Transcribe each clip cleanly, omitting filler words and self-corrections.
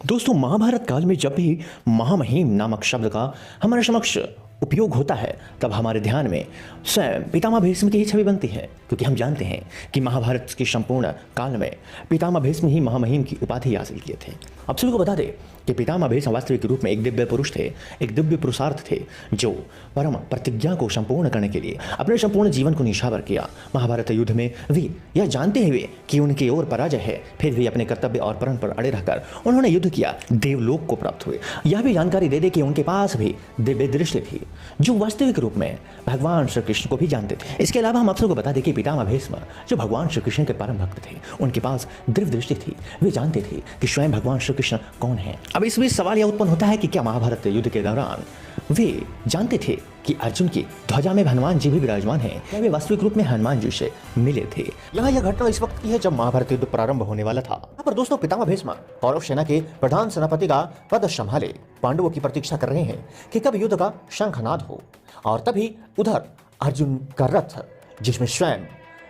दोस्तों, महाभारत काल में जब भी महामहिम नामक शब्द का हमारे समक्ष उपयोग होता है तब हमारे ध्यान में स्वयं पितामह भीष्म की ही छवि बनती है, क्योंकि हम जानते हैं कि महाभारत के संपूर्ण काल में पितामह भीष्म ही महामहिम की उपाधि हासिल किए थे। आप सभी को बता दें कि पितामह भीष्म वास्तविक रूप में एक दिव्य पुरुष थे, एक दिव्य पुरुषार्थ थे जो परम प्रतिज्ञा को संपूर्ण करने के लिए अपने संपूर्ण जीवन को निछावर किया। महाभारत युद्ध में वे यह जानते हुए कि उनकी ओर पराजय है, फिर भी अपने कर्तव्य और प्रण पर अड़े रहकर उन्होंने युद्ध किया, देवलोक को प्राप्त हुए। यह भी जानकारी दे दे कि उनके पास भी दिव्य दृष्टि थी जो वास्तविक रूप में भगवान श्री कृष्ण को भी जानते थे। इसके अलावा हम आप सबको बता दें कि पितामह भीष्म जो भगवान श्री कृष्ण के परम भक्त थे, उनके पास दिव्य दृष्टि थी। वे जानते थे कि स्वयं भगवान श्री कृष्ण कौन है। अब इस बीच सवाल यह उत्पन्न होता है कि क्या महाभारत युद्ध के दौरान वे जानते थे कि अर्जुन की ध्वजा में हनुमान जी भी विराजमान हैं? क्या वे वास्तविक रूप में हनुमान जी से मिले थे? यह घटना इस वक्त की है जब महाभारत युद्ध प्रारंभ होने वाला था। यहाँ पर दोस्तों पितामह भीष्म कौरव सेना के प्रधान सेनापति का पद संभाले पांडवों की प्रतीक्षा कर रहे हैं कि कब युद्ध का शंखनाद हो। और तभी उधर अर्जुन का रथ, जिसमें स्वयं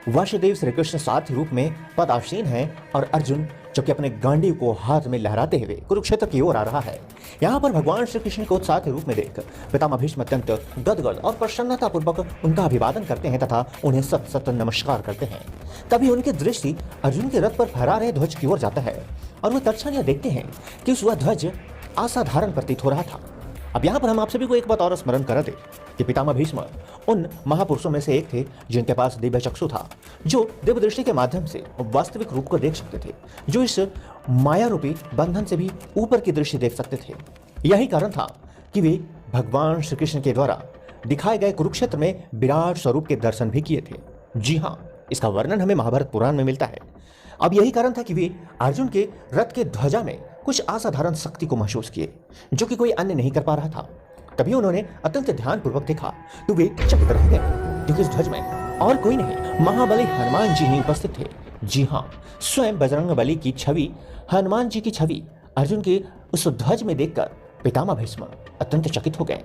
वासुदेव श्री कृष्ण सारथी रूप में पदासीन है, और अर्जुन जो कि अपने गांडी को हाथ में लहराते हुए कुरुक्षेत्र की ओर आ रहा है। यहाँ पर भगवान श्री कृष्ण को उत्साह के रूप में देख पितामह भीष्म अत्यंत गदगद और प्रसन्नता पूर्वक उनका अभिवादन करते हैं तथा उन्हें सत सत नमस्कार करते हैं। तभी उनकी दृष्टि अर्जुन के रथ पर फहरा रहे ध्वज की ओर जाता है और वह तत्क्षण यह देखते हैं कि वह ध्वज असाधारण प्रतीत हो रहा था। अब यहाँ पर हम आप सभी को एक बात और स्मरण करा दें कि पितामह भीष्म उन महापुरुषों में से एक थे जिनके पास दिव्य चक्षु था, जो दिव्य दृष्टि के माध्यम से वास्तविक रूप को देख सकते थे, जो इस माया रूपी बंधन से भी ऊपर की दृष्टि देख सकते थे। यही कारण था कि वे भगवान श्री कृष्ण के द्वारा दिखाए गए कुरुक्षेत्र में विराट स्वरूप के दर्शन भी किए थे। जी हाँ, इसका वर्णन हमें महाभारत पुराण में मिलता है। अब यही कारण था कि वे अर्जुन के रथ के ध्वजा में कुछ असाधारण शक्ति को महसूस किए, जो कि कोई अन्य नहीं कर पा रहा था। तभी उन्होंने अत्यंत ध्यानपूर्वक देखा तो वे चकित रह गए, क्योंकि इस ध्वज में और कोई नहीं, महाबली हनुमान जी ही उपस्थित थे। जी हाँ, स्वयं बजरंगबली की छवि, हनुमान जी की छवि अर्जुन के उस ध्वज में देखकर पितामह भीष्म अत्यंत चकित हो गए